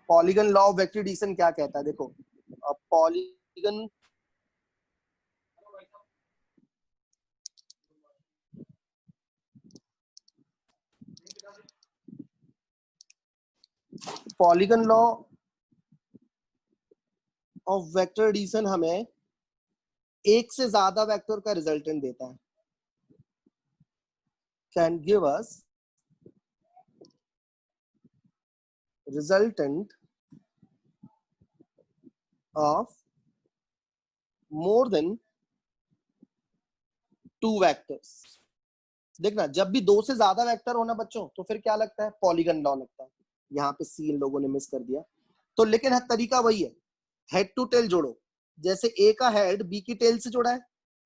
Polygon law of vector addition क्या कहता है, देखो polygon polygon law of vector addition हमें एक से ज्यादा वेक्टर का रिजल्टेंट देता है, can give us resultant of more than 2 vectors. देखना जब भी 2 से ज्यादा वेक्टर होना बच्चों तो फिर क्या लगता है, पॉलीगन लॉ लगता है। यहाँ पे सी इन लोगों ने मिस कर दिया, तो लेकिन तरीका वही है, हेड टू टेल जोड़ो। जैसे ए का हेड बी की टेल से जोड़ा है,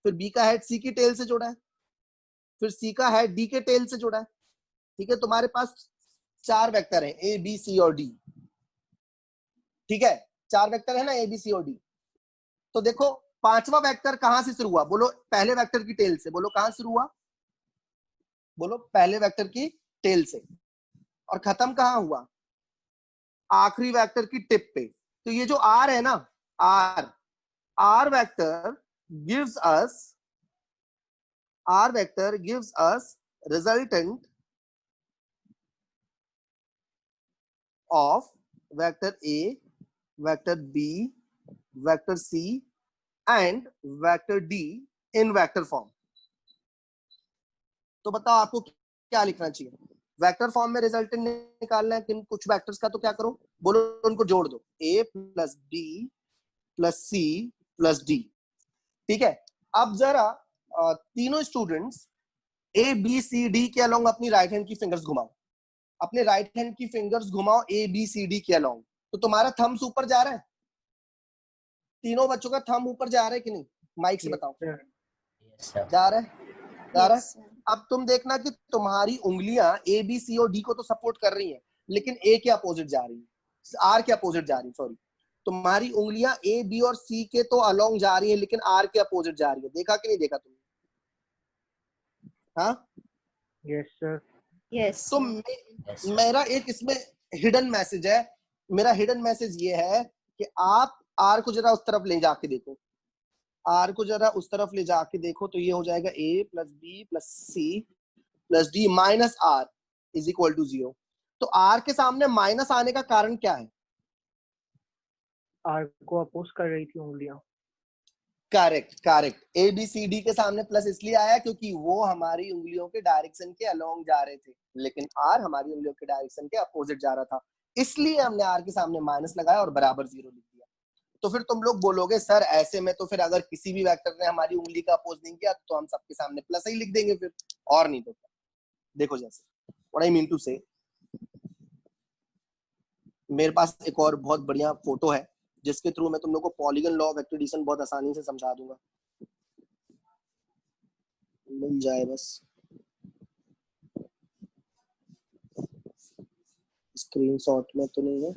फिर बी का हेड सी की टेल से जोड़ा है, फिर सी का हेड डी के टेल से जोड़ा है। ठीक है, तुम्हारे पास 4 वेक्टर हैं ए बी सी और डी। ठीक है, 4 वेक्टर है ना ए बी सी और डी। तो देखो पांचवा वेक्टर कहां से शुरू हुआ, बोलो पहले वेक्टर की टेल से, बोलो कहां शुरू हुआ, बोलो पहले वेक्टर की टेल से, और खत्म कहां हुआ, आखिरी वेक्टर की टिप पे। तो ये जो आर है ना, R vector gives us resultant of vector A, vector B, vector C and vector D in vector form. तो बताओ आपको क्या लिखना चाहिए, वेक्टर फॉर्म में रिजल्टेंट निकालना है किन कुछ वेक्टर्स का, तो क्या करो, बोलो उनको जोड़ दो, a plus b plus c plus d। ठीक है, अब जरा तीनों students A B C D के अलोंग अपनी राइट हैंड की फिंगर्स घुमाओ, अपने राइट हैंड की फिंगर्स घुमाओ ए बी सी डी के अलोंग। तो तुम्हारा थम्स ऊपर जा रहा है, तीनों बच्चों का थंब ऊपर जा रहा है कि नहीं, माइक से बताओ। जा रहा है, जा रहा है। अब तुम देखना कि तुम्हारी उंगलियां ए बी सी और डी को तो सपोर्ट कर रही हैं, लेकिन ए के अपोजिट जा रही है, आर के अपोजिट जा रही है, सॉरी। तुम्हारी उंगलियां ए बी और सी के तो अलोंग जा रही है, लेकिन आर के अपोजिट जा रही है। देखा कि नहीं देखा तुमने? हाँ, यस सर, यस। तो मेरा एक इसमें हिडन मैसेज है, मेरा हिडन मैसेज ये है कि आप आर को जरा उस तरफ ले जाके देखो, आर को जरा उस तरफ ले जाके देखो, तो ये हो जाएगा A plus B plus C plus D minus R is equal to 0। तो आर के सामने माइनस आने का कारण क्या है? आर को अपोज कर रही थी उंगलियां। Correct, correct. A B C D के सामने प्लस इसलिए आया क्योंकि वो हमारी उंगलियों के डायरेक्शन के अलोंग जा रहे थे, लेकिन आर हमारी उंगलियों के डायरेक्शन के अपोजिट जा रहा था, इसलिए हमने आर के सामने माइनस लगाया और बराबर 0 लिख दिया। तो फिर तुम लोग बोलोगे सर ऐसे में तो फिर अगर किसी भी वेक्टर ने हमारी उंगली का अपोज नहीं किया तो हम सबके सामने प्लस ही लिख देंगे फिर, और नहीं तो क्या। देखो जैसे व्हाट आई मीन टू से, मेरे पास एक और बहुत बढ़िया फोटो है जिसके थ्रू मैं तुम लोग को polygon law of vector addition बहुत आसानी से समझा दूंगा, मिल जाए बस। स्क्रीनशॉट में तो नहीं है,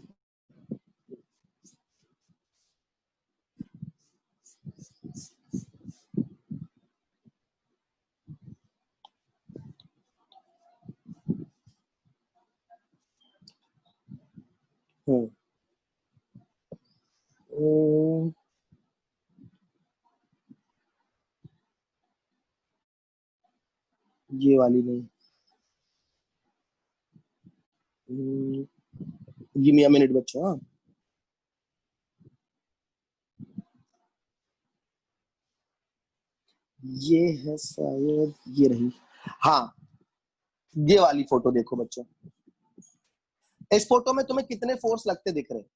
ये वाली नहीं, गिव मी अ मिनट बच्चों। हाँ, ये है शायद, ये रही। हाँ, ये वाली फोटो देखो बच्चों, इस फोटो में तुम्हें कितने फोर्स लगते दिख रहे हैं?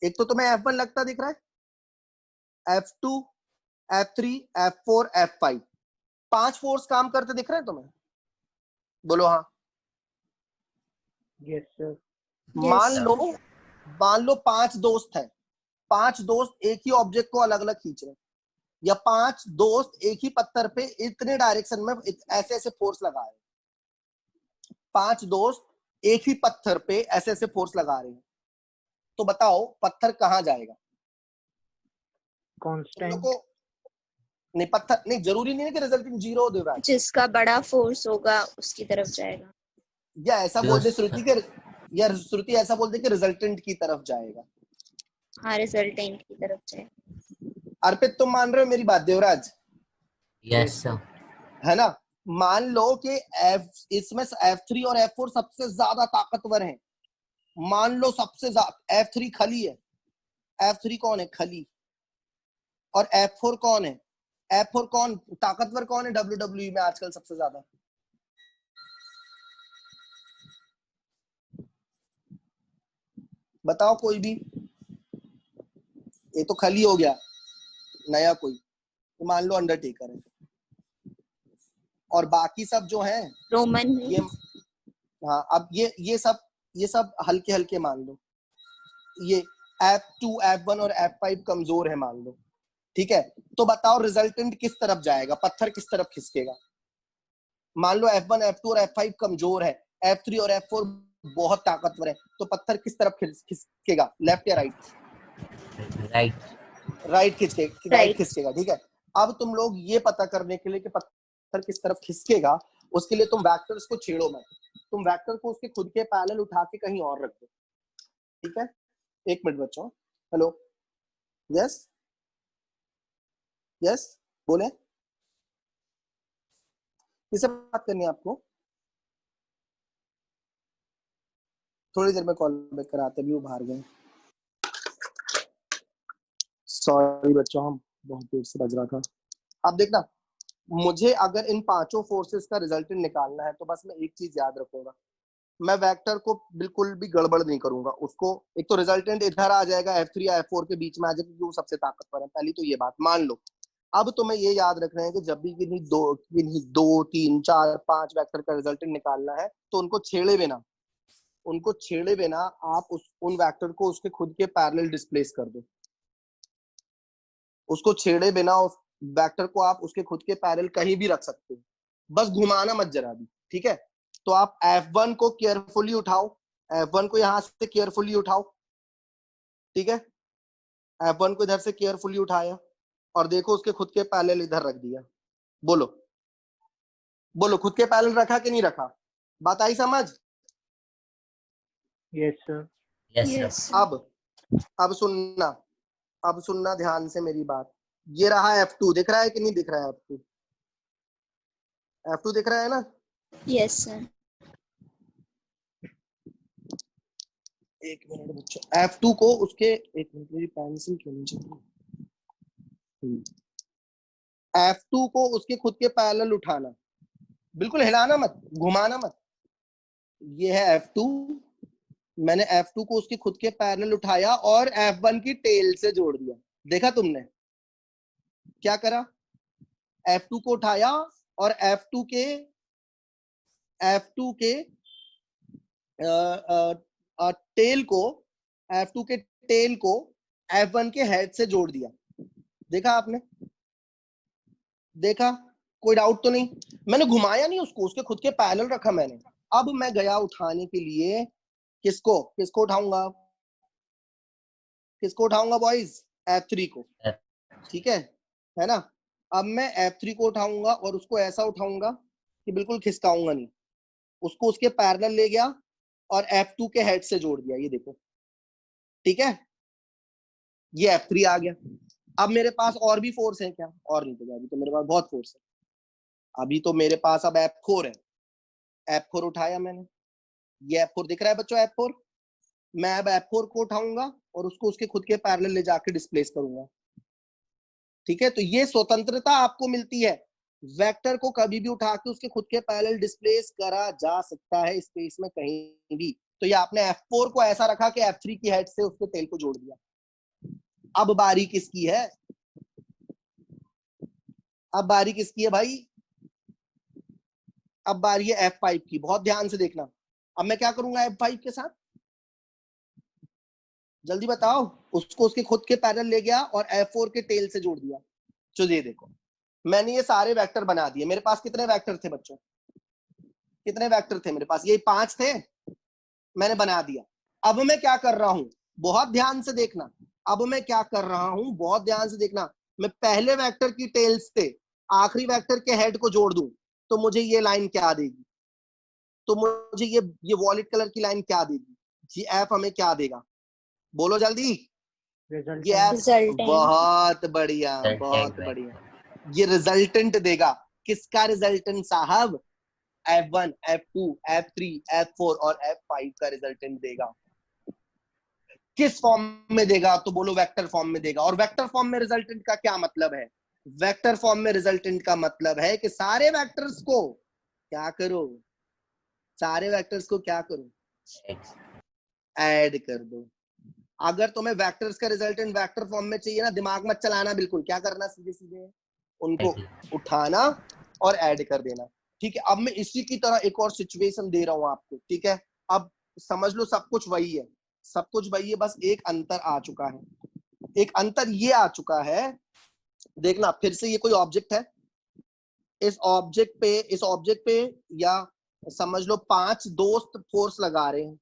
एक तो तुम्हें F1 लगता दिख रहा है, F2, F3, F4, F5, 5 force काम करते दिख रहे हैं तुम्हें? बोलो हाँ। Yes sir. मान लो 5 दोस्त हैं, 5 दोस्त एक ही ऑब्जेक्ट को अलग अलग खींच रहे हैं, या 5 दोस्त एक ही पत्थर पे इतने डायरेक्शन में ऐसे ऐसे फोर्स लगा रहे हैं, 5 दोस्त एक ही पत्थर पे ऐसे ऐसे फोर्स लगा रहे हैं, तो बताओ पत्थर कहां जाएगा? कांस्टेंट। नहीं, पत्थर नहीं, जरूरी नहीं है कि रिजल्टिंग 0 दे रहा है, जिसका बड़ा फोर्स होगा उसकी तरफ जाएगा। या ऐसा बोल दे श्रुति के या श्रुति ऐसा बोल दे कि रिजल्टेंट की तरफ जाएगा। हाँ, रिजल्टेंट की तरफ से। अर्पित तुम मान रहे हो मेरी बात देवराज? Yes sir. है ना? मान लो कि इसमें F3 और F4 सबसे ज्यादा ताकतवर हैं। मान लो सबसे ज्यादा F3 खली है। F3 कौन है? खली। और F4 कौन है? F4 कौन ताकतवर कौन है WWE में आजकल सबसे ज्यादा? बताओ कोई भी। ये तो खली हो गया, नया कोई तो मान लो अंडरटेकर है, और बाकी सब जो हैं रोमन ये, हाँ अब ये सब हल्के हल्के मान लो। ये F2 F1 और F5 कमजोर है मान लो, ठीक है? तो बताओ रिजल्टेंट किस तरफ जाएगा, पत्थर किस तरफ खिसकेगा? मान लो F1 F2 और F5 कमजोर है, F3 और F4 बहुत ताकतवर है, तो पत्थर किस तरफ खिसकेगा? लेफ्ट या राइट? राइट खिसकेगा, ठीक है? अब तुम लोग ये पता करने के लिए कि पत्थर किस तरफ खिसकेगा, उसके लिए तुम वेक्टर्स को छेड़ो मत। तुम वेक्टर को उसके खुद के पैरेलल उठा के कहीं और रख दो, ठीक है? एक मिनट बच्चों। हेलो, यस यस बोले, किससे बात करनी है आपको? थोड़ी देर में कॉल बैक कराते, भी वो बाहर गए। सॉरी बच्चों, हम बहुत देर से बज रहा था। अब देखना, मुझे अगर इन पांचों फोर्सेस का रिजल्टेंट निकालना है तो बस मैं एक चीज याद रखूंगा, मैं वेक्टर को बिल्कुल भी गड़बड़ नहीं करूंगा। उसको एक तो रिजल्टेंट इधर आ जाएगा, F3 या F4 के बीच में आ जाएगा, क्योंकि वो सबसे ताकतवर है। पहली तो ये बात मान लो। अब तुम्हें ये याद रखना है कि जब भी किन्हीं दो तीन चार पांच वेक्टर का रिजल्टेंट निकालना है तो उनको छेड़े बिना आप उन वेक्टर को उसके खुद के पैरेलल डिस्प्लेस कर दो। उसको छेड़े बिना उस वेक्टर को आप उसके खुद के पैरेलल कहीं भी रख सकते हो, बस घुमाना मत जरा भी, ठीक है? तो आप F1 को केयरफुली उठाओ, F1 को यहां से केयरफुली उठाओ, ठीक है? F1 को इधर से केयरफुली उठाया और देखो उसके खुद के पैरेलल इधर रख दिया। बोलो बोलो, खुद के पैरेलल रखा कि नहीं रखा? बात आई समझ? Yes sir. Yes sir. अब सुनना ध्यान से मेरी बात। ये रहा F2, दिख रहा है कि नहीं दिख रहा है? F2 दिख रहा है ना? Yes sir. एक मिनट बच्चों, F2 को उसके, एक मिनट मेरी पेंसिल क्यों नहीं चल रही? F2 को उसके खुद के पैरेलल उठाना, बिल्कुल हिलाना मत, घुमाना मत। ये है F2, मैंने F2 को उसके खुद के पैरेलल उठाया और F1 की टेल से जोड़ दिया। देखा तुमने क्या करा? F2 को उठाया और F2 के टेल को F2 के टेल को F1 के हेड से जोड़ दिया। देखा आपने? देखा? कोई डाउट तो नहीं? मैंने घुमाया नहीं उसको, उसके खुद के पैरेलल रखा मैंने। अब मैं गया उठाने के लिए, किसको उठाऊंगा बॉयज? F3 को, ठीक है ना? अब मैं F3 को उठाऊंगा और उसको ऐसा उठाऊंगा कि बिल्कुल खिसकाऊंगा नहीं। उसको उसके पैरेलल ले गया और F2 के हेड से जोड़ दिया, ये देखो, ठीक है? ये F3 आ गया। अब मेरे पास और भी फोर्स है क्या? और नहीं तो अभी तो मेरे पास बहुत फोर्स है। अभी तो मेरे पास अब F4 है। F4 उठाया मैंने, ये F4 दिख रहा है बच्चों? F4, मैं अब F4 को उठाऊंगा और उसको उसके खुद के पैरेलल ले जाके डिस्प्लेस करूंगा, ठीक है? तो ये स्वतंत्रता आपको मिलती है, वेक्टर को कभी भी उठा के उसके खुद के पैरेलल डिस्प्लेस करा जा सकता है स्पेस में कहीं भी। तो ये आपने F4 को ऐसा रखा कि F3 की हेड से उसके टेल को जोड़ दिया। अब बारी किसकी है? भाई? अब बारी है F5 की। बहुत ध्यान से देखना। अब मैं क्या करूंगा F5 के साथ? जल्दी बताओ। उसको उसके खुद के पैरेलल ले गया और F4 के टेल से जोड़ दिया। तो ये देखो, मैंने ये सारे वेक्टर बना दिए। मेरे पास कितने वेक्टर थे बच्चों? कितने वेक्टर थे मेरे पास? ये 5 थे, मैंने बना दिया। अब मैं क्या कर रहा हूं? बहुत ध्यान से देखना। अब मैं क्या कर रहा हूं? बहुत ध्यान से देखना। मैं पहले वेक्टर की टेल्स से आखिरी वेक्टर के हेड को जोड़ दूं तो मुझे ये लाइन क्या देगी? तो मुझे ये वॉलेट कलर की लाइन क्या देगी? ये एफ हमें क्या देगा, बोलो जल्दी। रिजल्ट ये एफ, Resultant. बहुत बढ़िया, Resultant बहुत vector. बढ़िया। ये रिजल्टेंट देगा। किसका रिजल्टेंट साहब? F1, F2, F3, F4 और F5 का रिजल्टेंट देगा। किस फॉर्म में देगा? तो बोलो वेक्टर फॉर्म में देगा। और वेक्टर फॉर्म में रिजल्टेंट का क्या मतलब है? वेक्टर फॉर्म में रिजल्टेंट का मतलब है कि सारे वेक्टर्स को क्या करो, सारे वेक्टर्स को क्या करो, X. ऐड कर दो। अगर तुम्हें वेक्टर्स का रिजल्टेंट वेक्टर फॉर्म में चाहिए ना, दिमाग मत चलाना बिल्कुल, क्या करना, सीधे सीधे उनको उठाना और ऐड कर देना। ठीक है, अब मैं इसी की तरह एक और सिचुएशन दे रहा हूं आपको। ठीक है, अब समझ लो सब कुछ वही है, सब कुछ वही है, बस एक अंतर आ चुका है। एक अंतर ये आ चुका है, देखना फिर से, ये कोई ऑब्जेक्ट है, इस ऑब्जेक्ट पे या समझ लो 5 दोस्त फोर्स लगा रहे हैं।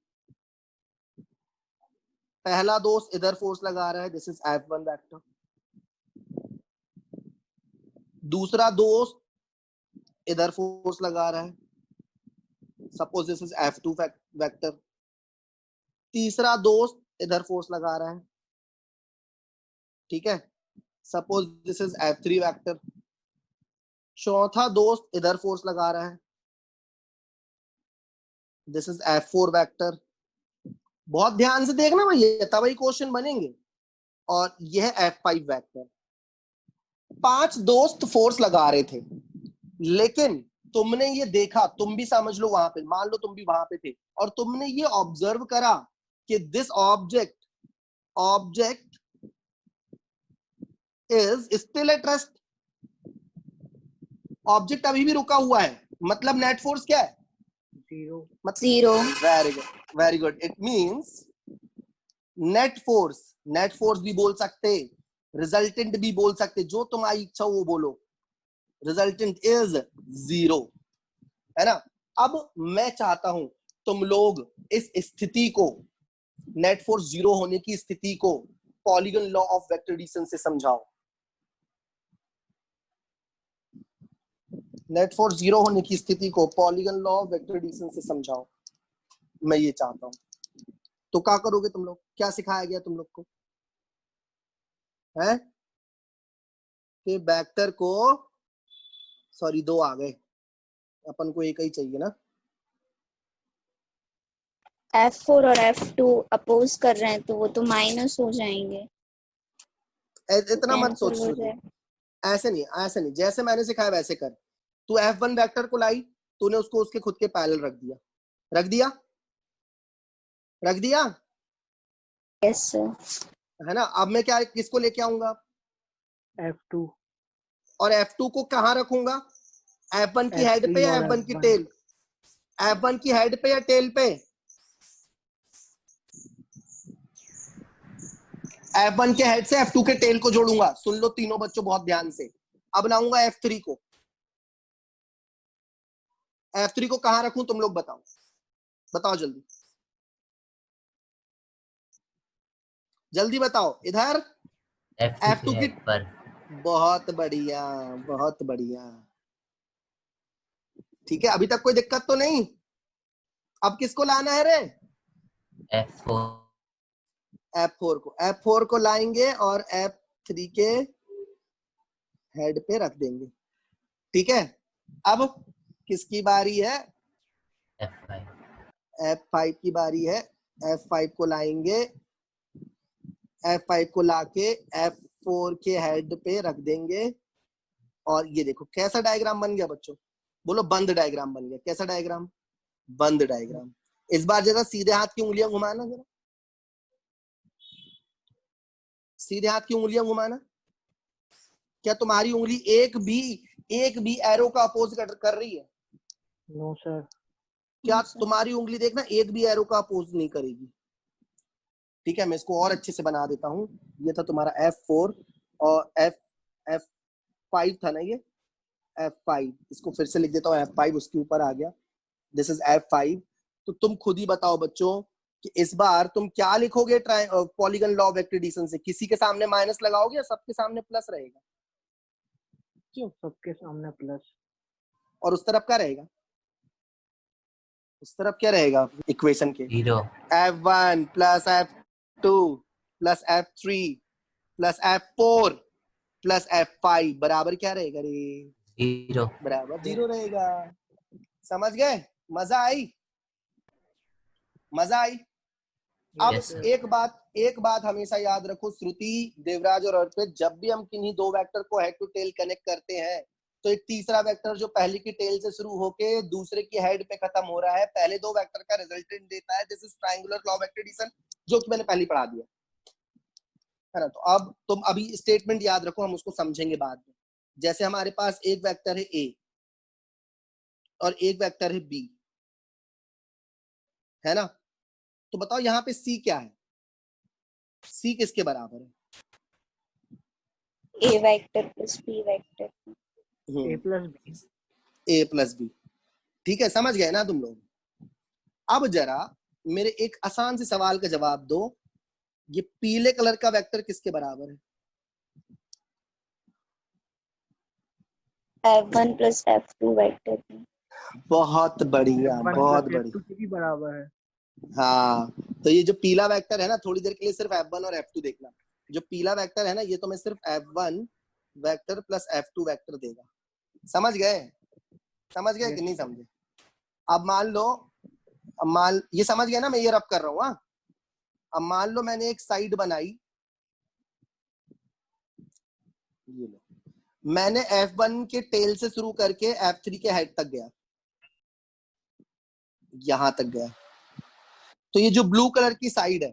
पहला दोस्त इधर फोर्स लगा रहा है, दिस इज F1 वेक्टर। दूसरा दोस्त इधर फोर्स लगा रहा है, suppose this is F2 vector. तीसरा दोस्त इधर फोर्स लगा रहा है, ठीक है, suppose this is F3 vector. चौथा दोस्त इधर फोर्स लगा रहा है, दिस इज F4 वेक्टर। बहुत ध्यान से देखना भैया, तब ही क्वेश्चन बनेंगे। और यह F5 वेक्टर। 5 दोस्त फोर्स लगा रहे थे, लेकिन तुमने ये देखा, तुम भी समझ लो वहां पे, मान लो तुम भी वहां पे थे, और तुमने ये ऑब्जर्व करा कि this object is still at rest. Object अभी भी रुका हुआ है, मतलब नेट फोर्स क्या है? 0. Zero. Very good, very good. It means net force भी बोल सकते, रिजल्टेंट भी बोल सकते, जो तुम्हारी इच्छा वो बोलो। रिजल्टेंट इज 0, है ना। अब मैं चाहता हूं तुम लोग इस स्थिति को, नेट फोर्स 0 होने की स्थिति को polygon law of vector addition से समझाओ। नेट फोर्स 0 होने की स्थिति को polygon law of vector addition से समझाओ, मैं ये चाहता हूं। तो क्या करोगे तुम लोग? क्या सिखाया गया तुम लोग को है कि वेक्टर को, सॉरी 2 आ गए, अपन को एक ही चाहिए ना। F4 और F2 अपोज कर रहे हैं तो वो तो माइनस हो जाएंगे, इतना मत कैंसिल सोच हो तू, जाए। ऐसे नहीं, ऐसे नहीं, जैसे मैंने सिखाया वैसे कर। तू F1 वेक्टर को लाई, तूने उसको उसके खुद के पैरेलल रख दिया, रख दिया, रख दिया, यस सर। है ना। अब मैं क्या, किसको लेके आऊंगा? F2. और F2 को कहां रखूंगा? F1 की हेड पे F3 या और F1 की F1. टेल? F1 की हेड पे या टेल पे? F1 के हेड से F2 के टेल को जोड़ूंगा। सुन लो तीनों बच्चों बहुत ध्यान से। अब लाऊंगा F3 को। F3 को कहां रखूं तुम लोग बताओ, बताओ जल्दी, जल्दी बताओ। इधर F2 F2 के की, हेड पर। बहुत बढ़िया, बहुत बढ़िया। ठीक है, अभी तक कोई दिक्कत तो नहीं। अब किसको लाना है रे? F4. F4 को लाएंगे और F3 के हेड पे रख देंगे। ठीक है, अब किसकी बारी है? F5. F5 की बारी है। F5 को लाएंगे, F5 को लाके F4 के हेड पे रख देंगे। और ये देखो कैसा डायग्राम बन गया बच्चों, बोलो बंद डायग्राम बन गया। कैसा डायग्राम? बंद डायग्राम। इस बार जरा सीधे हाथ की उंगलियां घुमाना, जरा सीधे हाथ की उंगलियां घुमाना। क्या तुम्हारी उंगली एक भी एरो का अपोज कर रही है? No sir. क्या सर तुम्हारी उंगली देखना एक भी एरो का अपोज नहीं करेगी? ठीक है, मैं इसको और अच्छे से बना देता हूं। ये था तुम्हारा F4 और F5 था ना, ये F5। इसको फिर से लिख देता हूँ, F5 उसके ऊपर आ गया, दिस इज F5। तो तुम खुद ही बताओ बच्चों कि इस बार तुम क्या लिखोगे polygon law of vector addition से? किसी के सामने माइनस लगाओगे या सबके सामने प्लस रहेगा? क्यों? सबके सामने प्लस. और उस तरफ क्या रहेगा? इस तरफ क्या रहेगा इक्वेशन के? 0 F1 plus F2 plus F3 plus F4 plus F5 बराबर क्या रहेगा रे? 0 बराबर 0 रहेगा। समझ गए? मजा आई? मजा आई? अब Yes, sir. एक बात हमेशा याद रखो, श्रुति, देवराज और अर्पित, जब भी हम किन्हीं दो वेक्टर को हेड टू टेल कनेक्ट करते हैं तो एक तीसरा वेक्टर जो पहले की टेल से शुरू होके दूसरे की हेड पे खत्म हो रहा है, पहले दो वेक्टर का रिजल्टेंट देता है। This is triangular law of vector addition, जो कि मैंने पहले पढ़ा दिया है ना। तो अब तुम अभी स्टेटमेंट याद रखो, हम उसको समझेंगे बाद में। जैसे हमारे पास एक वेक्टर है ए और एक वेक्टर है बी, है ना। तो बताओ यहाँ पे सी क्या है? सी किसके बराबर है? A vector plus B vector. A plus B। A plus B. ठीक है, समझ गए ना तुम लोग? अब जरा मेरे एक आसान से सवाल का जवाब दो, ये पीले कलर का वेक्टर किसके बराबर है? F1 plus F2 vector. बहुत बढ़िया, F1 बहुत प्लस बढ़िया। F2 के भी बराबर है। हाँ, तो ये जो पीला वेक्टर है ना, थोड़ी देर के लिए सिर्फ F1 और F2 देखना। जो पीला वेक्टर है ना, ये तो मैं सिर्फ F1 vector plus F2 vector देगा। समझ गए? समझ गए कि नहीं समझे? अब मान लो, ये समझ गए ना, मैं ये रब कर रहा हूँ। हाँ, अब मान लो मैंने एक साइड बनाई, ये लो, मैंने F1 के टेल से शुरू करके F3 के हेड तक गया, यहां तक गया। तो ये जो ब्लू कलर की साइड है,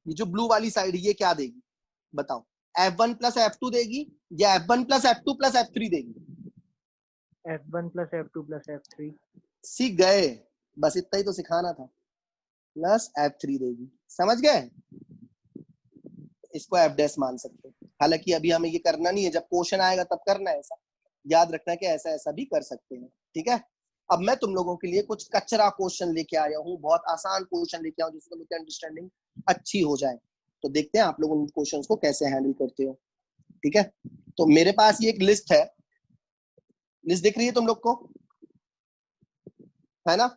ये जो ब्लू वाली साइड, ये क्या देगी बताओ? F1 प्लस F2 देगी या F1 plus F2 plus F3 देगी? F1 plus F2 plus F3। सीख गए, बस इतना ही तो सिखाना था। प्लस F3 देगी, समझ गए? इसको F डैश मान सकते हैं। हालांकि अभी हमें ये करना नहीं है, जब क्वेश्चन आएगा तब करना है। ऐसा याद रखना है कि ऐसा ऐसा भी कर सकते हैं। ठीक है, अब मैं तुम लोगों के लिए कुछ कचरा क्वेश्चन लेके आया हूँ, बहुत आसान क्वेश्चन लेके आया हूँ, जिससे मुझे अंडरस्टैंडिंग अच्छी हो जाए। तो देखते हैं आप लोग उन क्वेश्चंस को कैसे हैंडल करते हो। ठीक है, तो मेरे पास ये एक लिस्ट है, लिस्ट दिख रही है तुम लोग को, है ना।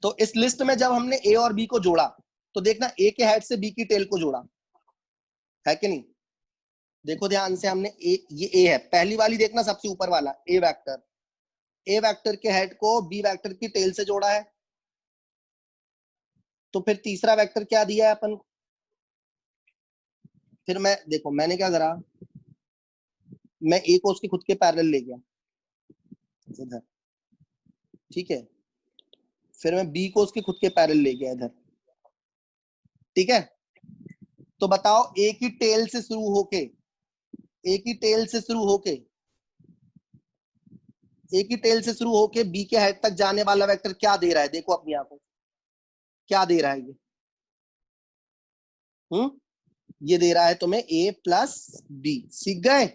तो इस लिस्ट में जब हमने ए और बी को जोड़ा, तो देखना ए के हेड से बी की टेल को जोड़ा है कि नहीं। देखो ध्यान से, हमने ये ए है, पहली वाली देखना, सबसे ऊपर वाला ए वेक्टर के हेड को बी वेक्टर की टेल से जोड़ा है। तो फिर तीसरा वेक्टर क्या दिया है अपन को? फिर मैं देखो, मैंने क्या करा, मैं ए को उसके खुद के पैरेलल ले गया इधर, ठीक है। फिर मैं बी को उसके खुद के पैरेलल ले गया इधर, ठीक है। तो बताओ ए की टेल से शुरू होके, ए की टेल से शुरू होके, ए की टेल से शुरू होके बी के हेड तक जाने वाला वेक्टर क्या दे रहा है? देखो अपनी आंखों, क्या दे रहा है ये? ये दे रहा है तुम्हें ए प्लस बी। सीख गए?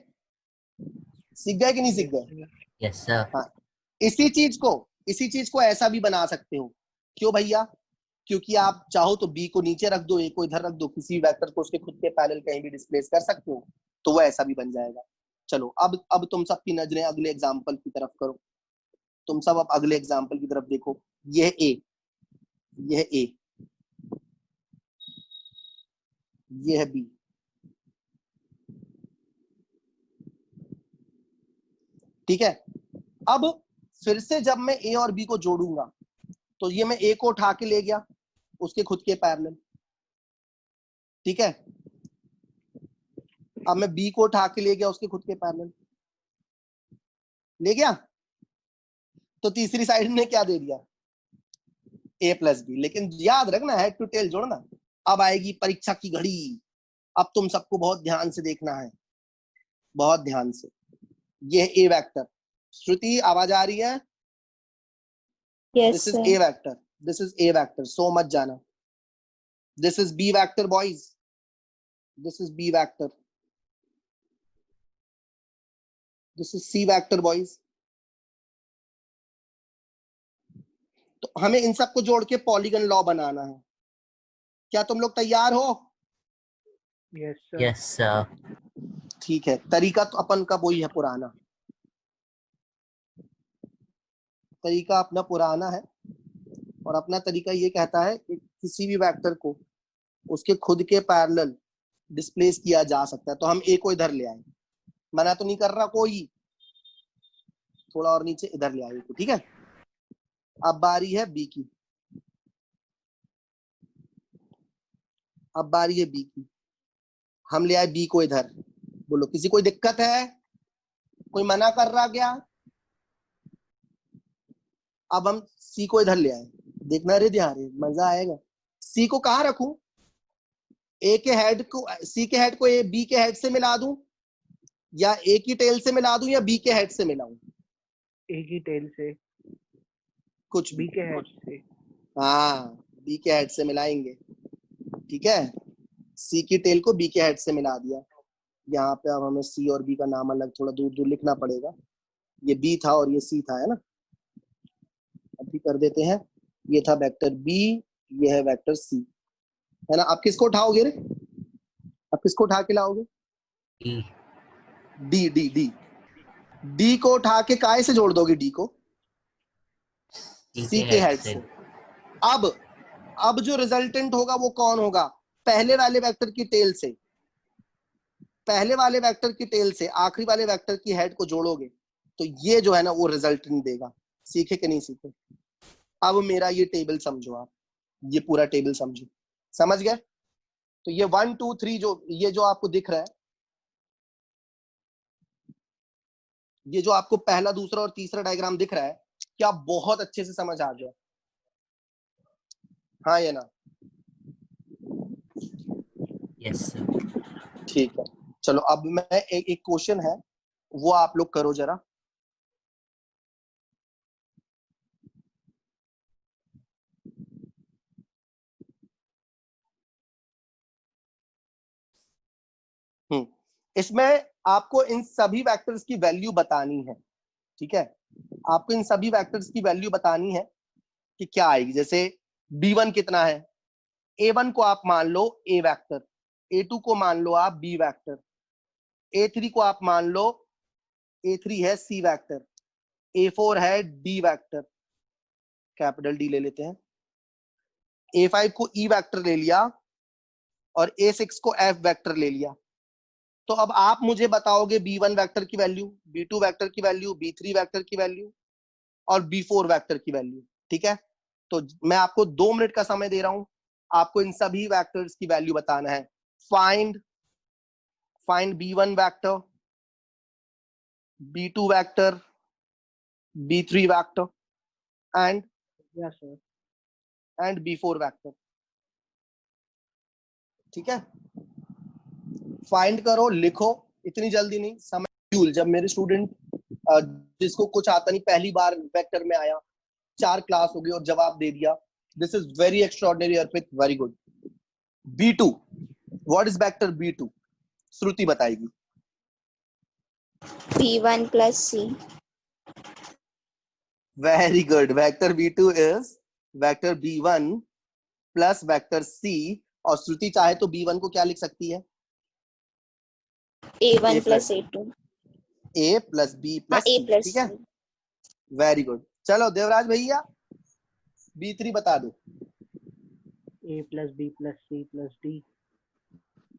सीख गए कि नहीं सीख गए? yes sir, हाँ, इसी चीज को ऐसा भी बना सकते हो। क्यों भैया? क्योंकि आप चाहो तो बी को नीचे रख दो, ए को इधर रख दो, किसी वेक्टर को उसके खुद के पैरेलल कहीं भी डिस्प्लेस कर सकते हो, तो वो ऐसा भी बन जाएगा। चलो अब तुम सबकी नजरें अगले एग्जाम्पल की तरफ करो। तुम सब अब अगले एग्जाम्पल की तरफ देखो। यह ए, यह ए, यह बी, ठीक है। अब फिर से जब मैं ए और बी को जोड़ूंगा, तो ये मैं ए को उठा के ले गया उसके खुद के पैरेलल, ठीक है। अब मैं बी को उठा के ले गया उसके खुद के पैरेलल, ले गया। तो तीसरी साइड ने क्या दे दिया? ए प्लस बी। लेकिन याद रखना, हेड टू टेल जोड़ना। अब आएगी परीक्षा की घड़ी, अब तुम सबको बहुत ध्यान से देखना है, बहुत ध्यान से। ये ए वेक्टर, श्रुति आवाज आ रही है? Yes this is sir. A vector, this is a vector, so मत जाना। This is B vector boys, this is B vector, this is C vector boys. तो हमें इन सबको जोड़ के पॉलीगन लॉ बनाना है। क्या तुम लोग तैयार हो? Yes sir. yes sir, ठीक है, तरीका तो अपन का वही है पुराना। तरीका अपना पुराना है, और अपना तरीका ये कहता है कि किसी भी वेक्टर को उसके खुद के पैरेलल डिस्प्लेस किया जा सकता है। तो हम ए को इधर ले आए, मना तो नहीं कर रहा कोई, थोड़ा और नीचे इधर ले आए, ठीक है। अब बारी है बी की, अब बारी है बी की, हम ले आए बी को इधर। बोलो किसी कोई दिक्कत है, कोई मना कर रहा क्या? अब हम सी को इधर ले आए, देखना रे ध्यान रे, मजा आएगा। सी को कहाँ रखूं? ए के हेड को, सी के हेड को ए बी के हेड से मिला दूं, या ए की टेल से मिला दूं, या बी के हेड से मिलाऊं? ए की टेल से, कुछ बी के हेड से। हाँ, बी के हेड से मिलाएंगे, ठीक है। सी की टेल को बी के हेड से मिला दिया। यहाँ पे अब हमें सी और बी का नाम अलग थोड़ा दूर दूर लिखना पड़ेगा। ये बी था और ये सी था, है ना। अभी कर देते हैं, ये था वेक्टर बी, ये है वेक्टर सी, है ना। आप किसको उठाओगे रे? आप किसको उठा के लाओगे? E D D D D को उठा के काय से जोड़ दोगे? डी को सी के हेड से। अब जो रिजल्टेंट होगा वो कौन होगा? पहले वाले वेक्टर की टेल से, पहले वाले वेक्टर की टेल से आखिरी वाले वेक्टर की हेड को जोड़ोगे तो ये जो है ना वो रिजल्टेंट देगा। सीखे कि नहीं सीखे? अब मेरा ये टेबल समझो आप, ये पूरा टेबल समझो, समझ गए? तो ये 1 2 3 जो ये जो आपको दिख रहा है, ये जो आपको पहला दूसरा और तीसरा डायग्राम दिख रहा है, क्या बहुत अच्छे से समझ आ गया? हाँ या ना? yes sir. ठीक है, चलो अब मैं एक क्वेश्चन है वो आप लोग करो जरा। इसमें आपको इन सभी वेक्टर्स की वैल्यू बतानी है, ठीक है। आपको इन सभी वेक्टर्स की वैल्यू बतानी है कि क्या आएगी। जैसे b1 कितना है, a1 को आप मान लो a वेक्टर, a2 को मान लो आप b वेक्टर, a3 को आप मान लो a3 है c वेक्टर, a4 है d वेक्टर, कैपिटल D ले लेते हैं, a5 को e वेक्टर ले लिया और a6 को f वेक्टर ले लिया। तो अब आप मुझे बताओगे b1 वेक्टर की वैल्यू, b2 वेक्टर की वैल्यू, b3 वेक्टर की वैल्यू और b4 वेक्टर की वैल्यू, ठीक है। तो मैं आपको 2 मिनट का समय दे रहा हूं, आपको इन सभी वेक्टर्स की वैल्यू बताना है। Find b1 vector, b2 vector, b3 vector and yes sir. b4 vector, ठीक है। फाइंड करो, लिखो, इतनी जल्दी नहीं, समय। जब मेरे स्टूडेंट जिसको कुछ आता नहीं पहली बार वेक्टर में आया, 4 क्लास हो गई और जवाब दे दिया, this is very extraordinary Arpit, very good. b2, what is vector b2? श्रुति बताएगी। B1 plus C. Very good, vector b2 is vector b1 plus vector c, और श्रुति चाहे तो b1 को क्या लिख सकती है? A1 plus A2. a plus b plus A c, plus ठीक है। C. Very good. चलो देवराज भैया b3 बता दो। A plus B plus C plus D.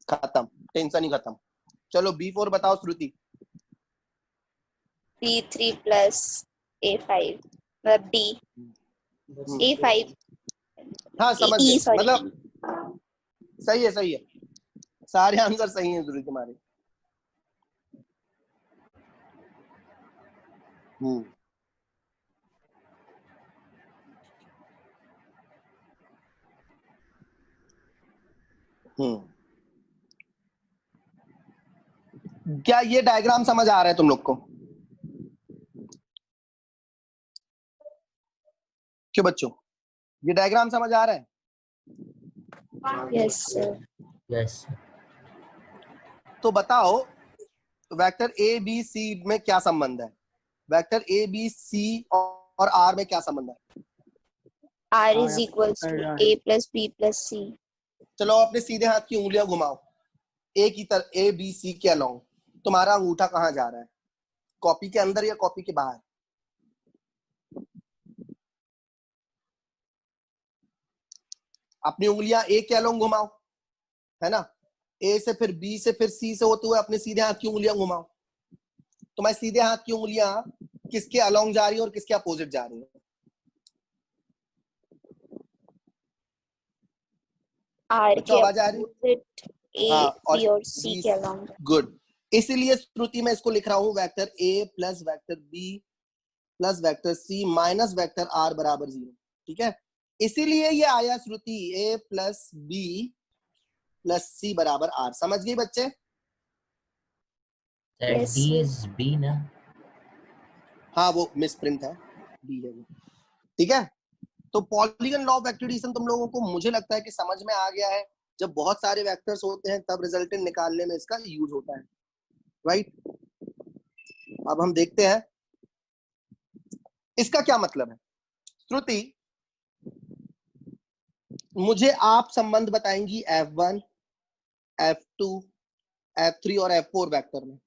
खत्म, टेंशन ही खत्म। चलो b4 बताओ श्रुति। B3 plus A5. मतलब D. A5. हाँ समझ E गए, sorry. मतलब सही है, सही है, सारे आंसर सही हैं श्रुति तुम्हारे। क्या ये डायग्राम समझ आ रहा है तुम लोग को? क्यों बच्चों, ये डायग्राम समझ आ रहा है? Yes sir. yes sir. तो बताओ वेक्टर ए बी सी में क्या संबंध है? वेक्टर ए बी सी और आर में क्या संबंध है? R is equals to A plus B plus C. चलो अपने सीधे हाथ की उंगलियां घुमाओ, ए की तरफ, ए बी सी के अलोंग। तुम्हारा अंगूठा कहाँ जा रहा है? कॉपी के अंदर या कॉपी के बाहर? अपनी उंगलियां ए के अलोंग घुमाओ, है ना, ए से फिर बी से फिर सी से होते हुए अपने सीधे हाथ की उंगलियां घुमाओ। तुम्हारे सीधे हाथ की उंगलियां किसके अलोंग जा रही है और किसके अपोजिट जा रही है? आर बच्चों के आवाज आ रही है? अपोजिट, ए हाँ, और बी और सी बी, के अलोंग। गुड। इसीलिए श्रुति मैं इसको लिख रहा हूं vector A plus vector B plus vector C minus vector R बराबर 0। ठीक है, इसीलिए ये आया Shruti A plus B plus C बराबर आर। समझ गई बच्चे? That Yes, D sir. is B ना? हाँ, वो मिसप्रिंट है, बी है वो। ठीक है, तो पॉलीगन लॉ ऑफ वेक्टर तुम लोगों को मुझे लगता है कि समझ में आ गया है। जब बहुत सारे वेक्टर्स होते हैं तब रिजल्टेंट निकालने में इसका यूज होता है, राइट? अब हम देखते हैं इसका क्या मतलब है। श्रुति, मुझे आप संबंध बताएंगी F1, F2, F3 और F4 वेक्टर में।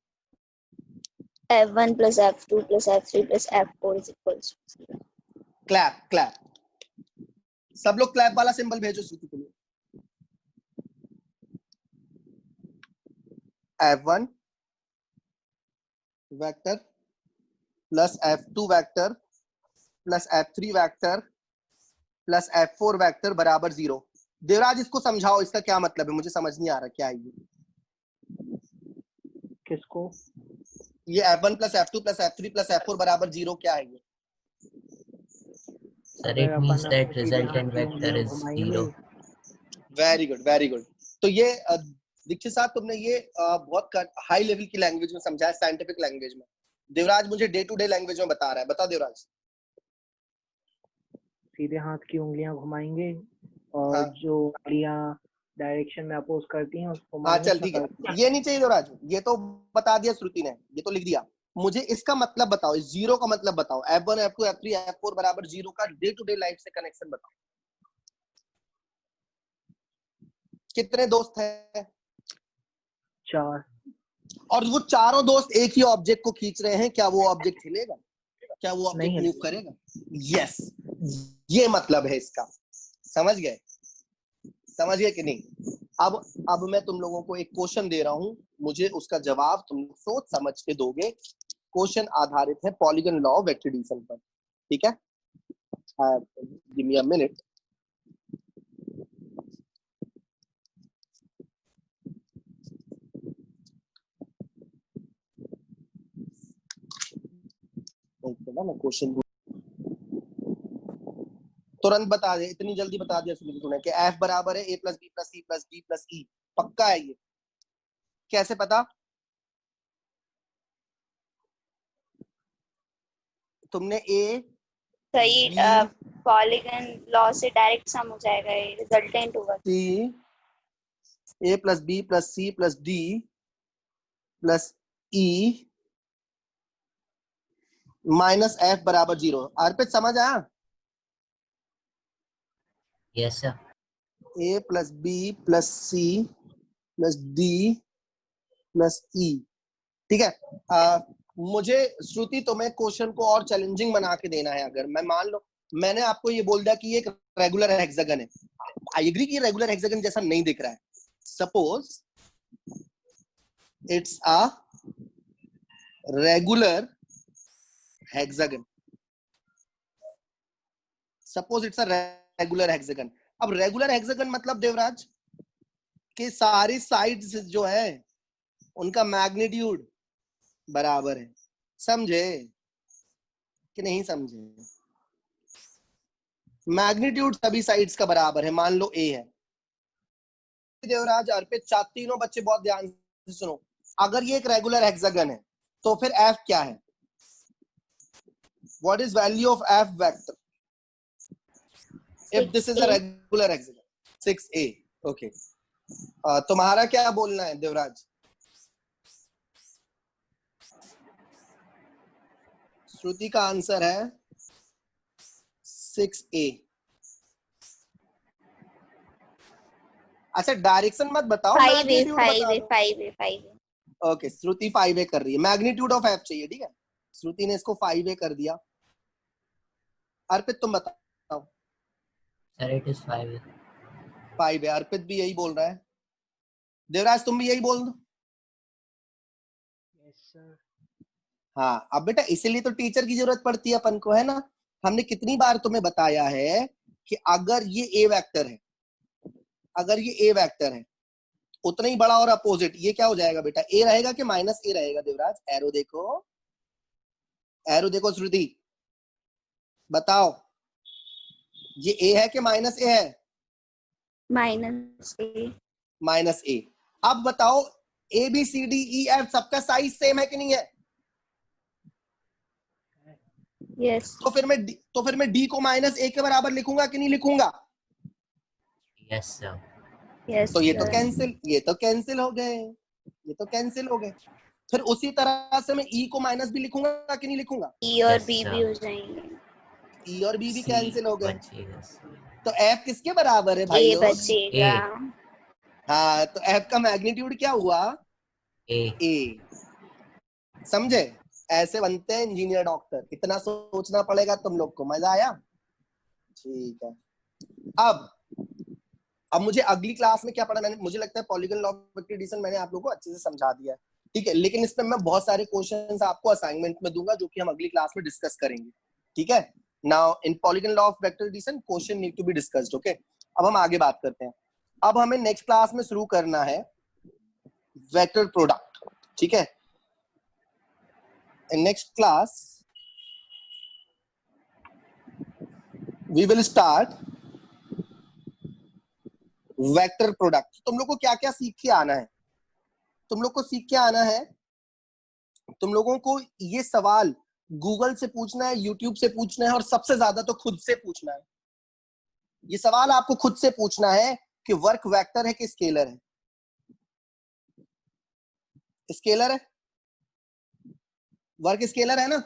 F1 plus F2 plus F3 plus F4 is equals to 0. Clap clap, सब लोग क्लैप वाला सिंबल भेजो श्रुति के लिए। F1 vector plus F2 vector plus F3 vector plus F4 vector बराबर 0। देवराज, इसको समझाओ, इसका क्या मतलब है? मुझे समझ नहीं आ रहा क्या है ये। किसको? ये F1 plus F2 plus F3 plus F4 बराबर 0 क्या है ये? Sir, अगर it means अपन that अपने सीधे हाथ resultant की vector उंगलियां is घुमाएंगे, 0. Very good, very good. तो ये दीक्षित साहब, तुमने ये बहुत हाई लेवल की लैंग्वेज में समझाया, साइंटिफिक लैंग्वेज में। देवराज मुझे डे टू डे लैंग्वेज में बता रहा है, बता देवराज। सीधे हाथ की उंगलियां घुमाएंगे और हाँ, जो उंगलियां डायरेक्शन में अपोज करती हैं उसको हाँ, माइनस चल में ठीक है, कर। ये नहीं चाहिए देवराज, ये तो बता दिया श्रुति ने, ये तो लिख दिया। मुझे इसका मतलब बताओ, इस 0 का मतलब बताओ। F1 F2 F3 F4 बराबर 0 का डे टू डे लाइफ से कनेक्शन बताओ। कितने दोस्त हैं? 4। और वो चारों दोस्त एक ही ऑब्जेक्ट को खींच रहे हैं, क्या वो ऑब्जेक्ट हिलेगा? क्या वो ऑब्जेक्ट नहीं मूव करेगा? यस, ये मतलब है इसका। समझ गए? समझ गए कि नहीं? अब मैं तुम लोगों को एक क्वेश्चन दे रहा हूं, मुझे उसका जवाब तुम सोच समझ के दोगे। क्वेश्चन आधारित है पॉलीगन लॉ ऑफ वेक्टर पर। ठीक है, गिव मी अ मिनट। मैं क्वेश्चन तुरंत बता दे, इतनी जल्दी बता दिया तूने कि F बराबर है A plus B plus C plus D plus E. पक्का है ये? कैसे पता? तुमने A सही, पॉलीगन लॉ से डायरेक्ट सम हो जाएगा, ये रिजल्टेंट होगा। C A plus B plus C plus D plus E minus F बराबर 0। अर्पित समझ आया? Yes, sir. A plus B plus C plus D plus E. ठीक है, मुझे श्रुति तुम्हें क्वेश्चन को और चैलेंजिंग बना के देना है। अगर मैं मान लो मैंने आपको ये बोल दिया कि ये एक रेगुलर हेक्सागन है, आई एग्री कि रेगुलर हेक्सागन जैसा नहीं दिख रहा है। Suppose it's a regular hexagon, suppose it's a regular hexagon. अब रेगुलर हेक्सागन मतलब देवराज के सारी साइड्स जो है उनका मैग्नीट्यूड बराबर है। समझे कि नहीं समझे? मैग्नीट्यूड सभी साइड्स का बराबर है। मान लो A है। देवराज, अर्पित, तीनों बच्चे बहुत ध्यान से सुनो। अगर ये एक रेगुलर हेक्सागन है तो फिर F क्या है? What is value of F vector if this is a 6A. regular hexagon? 6A. Okay. तुम्हारा क्या बोलना है देवराज? श्रुति का आंसर है 6A। अच्छा, डायरेक्शन मत बताओ, 5A, मैग्नीट्यूड 5A, बता दो। 5A, 5A. ओके, श्रुति 5A कर रही है, मैग्नीट्यूड ऑफ F चाहिए। ठीक है, श्रुति ने इसको 5A कर दिया। अर्पित तुम बताओ। Sir, it is 5. 5 है। अर्पित भी यही बोल रहा है। देवराज तुम भी यही बोल दो। Yes sir. हाँ, अब बेटा इसीलिए तो टीचर की जरूरत पड़ती है अपन को, है ना। हमने कितनी बार तुम्हें बताया है कि अगर ये ए वेक्टर है, अगर ये ए वेक्टर है, उतना ही बड़ा और अपोजिट, ये क्या हो जाएगा बेटा, ए रहेगा कि माइनस ए रहेगा। देवराज एरो देखो, एरो देखो। श्रुति बताओ, ये ए है कि माइनस ए है? Minus A. Minus A. अब बताओ, A B C D E F सबका साइज सेम है कि नहीं है? यस। तो फिर मैं डी को माइनस ए के बराबर लिखूंगा कि नहीं लिखूंगा? Yes, sir. यस तो ये तो सर। कैंसिल हो गए, ये तो कैंसिल हो गए। फिर उसी तरह से मैं ई को माइनस भी लिखूंगा कि नहीं लिखूंगा? ई और Yes, बी sir. भी हो जाएंगे। ई और बी भी C कैंसिल हो गए। बचेगा, sir. तो एफ किसके बराबर है भाई ए लोग? बचेगा। हाँ, तो एफ का मैग्नीट्यूड क्या हुआ? A. ए। समझे? ऐसे बनते हैं इंजीनियर डॉक्टर। इतना सोचना पड़ेगा तुम लोग को। मजा आया? ठीक है। अब मुझे अगली क्लास में क्या पढ़ा, मुझे लगता है polygon law of vector addition मैंने आप लोगों को अच्छे से समझा दिया है, ठीक है। लेकिन इसमें मैं बहुत सारे क्वेश्चंस आपको असाइनमेंट में दूंगा जो कि हम अगली क्लास में डिस्कस करेंगे, ठीक है। Now in polygon law of vector addition question need to be discussed, okay. अब हम आगे बात करते हैं। अब हमें नेक्स्ट क्लास में शुरू करना है वेक्टर प्रोडक्ट, ठीक है। in next class we will start vector product. तुम लोग को क्या क्या सीख के आना है? तुम लोग को सीख के आना है, तुम लोगों को ये सवाल गूगल से पूछना है, यूट्यूब से पूछना है, और सबसे ज्यादा तो खुद से पूछना है। ये सवाल आपको खुद से पूछना है कि वर्क वेक्टर है कि स्केलर है? स्केलर है, वर्क स्केलर है ना?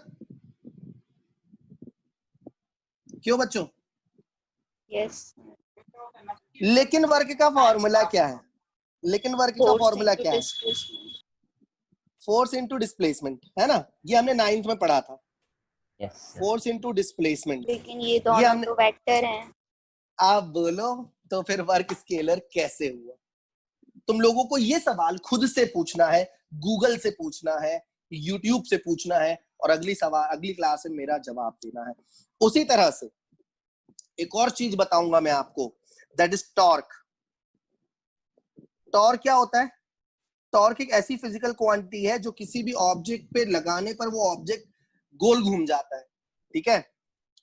क्यों बच्चों? यस। लेकिन वर्क का फॉर्मूला क्या है? लेकिन वर्क का फोर्स फॉर्मूला इनटू क्या है? डिस्प्लेसमेंट। फोर्स इनटू डिस्प्लेसमेंट, है ना। ये हमने 9th में पढ़ा था, Yes, sir. Force into displacement. लेकिन ये दोनों हमने, तो वेक्टर हैं। आप बोलो तो फिर वर्क स्केलर कैसे हुआ? तुम लोगों को ये सवाल खुद से पूछना है, गूगल से पूछना है, यूट्यूब से पूछना है, और अगली क्लास में मेरा जवाब देना है। उसी तरह से एक और चीज बताऊंगा मैं आपको, दैट इज टॉर्क। टॉर्क क्या होता है? टॉर्क एक ऐसी फिजिकल क्वांटिटी है जो किसी भी ऑब्जेक्ट पे लगाने पर वो ऑब्जेक्ट गोल घूम जाता है, ठीक है।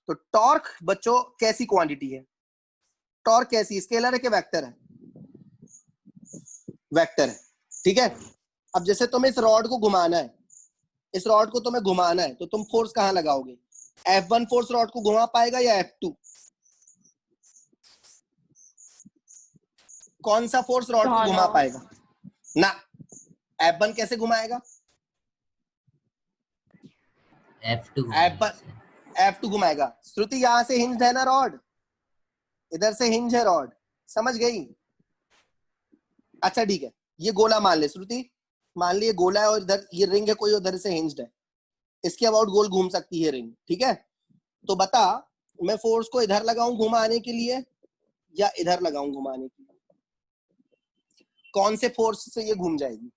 तो टॉर्क बच्चों कैसी क्वांटिटी है? टॉर्क कैसी, स्केलर है कि वेक्टर है? वेक्टर है, ठीक है। अब जैसे तुम्हें इस रॉड को घुमाना है, इस रॉड को तुम्हें घुमाना है, तो तुम फोर्स कहां लगाओगे? F1 फोर्स रॉड को घुमा पाएगा या F2? कौन सा फोर्स रॉड को घुमा पाएगा ना? F1 कैसे घुमाएगा? F2. F2 घुमाएगा। श्रुति यहां से हिंज है ना रॉड, इधर से हिंज है रॉड, समझ गई? अच्छा ठीक है, ये गोला मान ले श्रुति, मान ली ये गोला है और इधर ये रिंग है, कोई उधर से हिंज्ड है, इसके अबाउट गोल घूम सकती है रिंग, ठीक है। तो बता, मैं फोर्स को इधर लगाऊं घुमाने के लिए या इधर लगाऊं घुमाने के लिए? कौन से फोर्स से ये घूम जाएगी?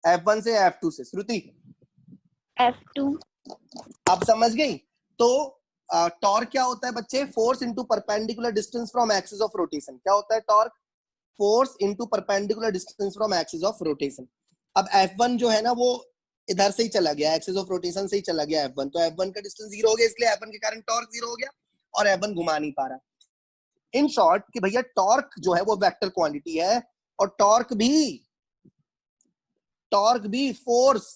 F1 से या F2 से? श्रुति F2। आप समझ गई? तो टॉर्क क्या होता है बच्चे? Force into perpendicular distance from axis of rotation. क्या होता है torque? Force into perpendicular distance from axis of rotation. अब F1 जो है ना वो इधर से ही चला गया, एक्सिस ऑफ रोटेशन से ही चला गया F1, तो F1 का डिस्टेंस 0 हो गया, इसलिए F1 के कारण टॉर्क 0 हो गया और F1 घुमा नहीं पा रहा। इन शॉर्ट कि भैया टॉर्क जो है वो वेक्टर क्वांटिटी है, और टॉर्क भी फोर्स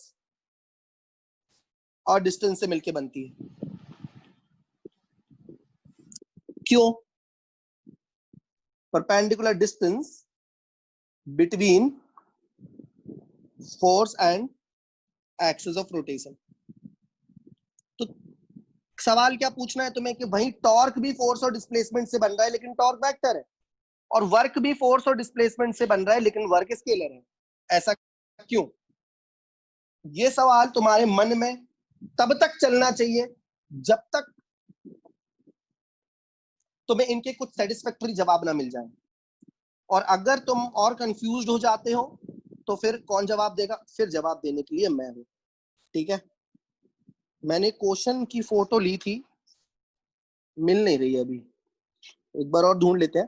और डिस्टेंस से मिलके बनती है। क्यों? Perpendicular distance between force and axis of rotation. तो सवाल क्या पूछना है तुम्हें कि भाई टॉर्क भी फोर्स और डिस्प्लेसमेंट से बन रहा है लेकिन टॉर्क वेक्टर है, और वर्क भी फोर्स और डिस्प्लेसमेंट से बन रहा है लेकिन वर्क स्केलर है। ऐसा क्यों? ये सवाल तुम्हारे मन में तब तक चलना चाहिए जब तक तुम्हें इनके कुछ सेटिस्फैक्टरी जवाब ना मिल जाए। और अगर तुम और कंफ्यूज्ड हो जाते हो तो फिर कौन जवाब देगा? फिर जवाब देने के लिए मैं हूं, ठीक है? मैंने क्वेश्चन की फोटो ली थी, मिल नहीं रही है अभी, एक बार और ढूंढ लेते हैं।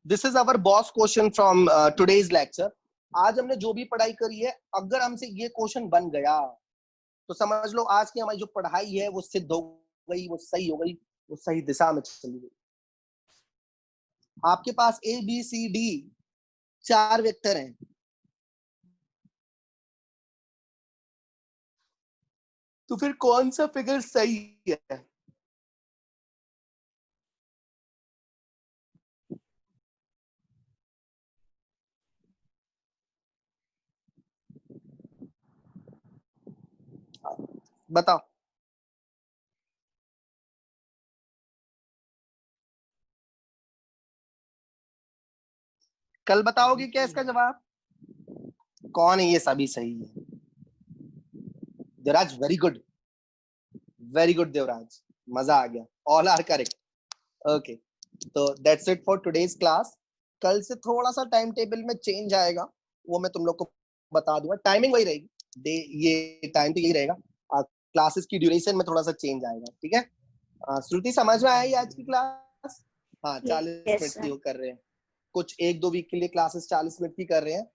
This is our boss question from today's lecture. आज हमने जो भी पढ़ाई करी है, अगर हमसे ये क्वेश्चन बन गया तो समझ लो आज की हमारी जो पढ़ाई है वो सिद्ध हो गई, वो सही हो गई, वो सही दिशा में चली गई। आपके पास A B C D 4 vector हैं, तो फिर कौन सा फिगर सही है? बताओ। कल बताओगे क्या इसका जवाब? कौन है ये? सभी सही है। Devraj very good, very good Devraj, मजा आ गया। All are correct. ओके, तो that's it for today's class. कल से थोड़ा सा टाइम टेबल में चेंज आएगा, वो मैं तुम लोग को बता दूंगा। टाइमिंग वही रहेगी, डे ये टाइम तो यही रहेगा, क्लासेस की ड्यूरेशन में थोड़ा सा चेंज आएगा, ठीक है? श्रुति समझ में आई आज की क्लास? हाँ, 40 Yes, मिनट की sir. वो कर रहे हैं, कुछ 1-2 वीक के लिए क्लासेस 40 मिनट की कर रहे हैं।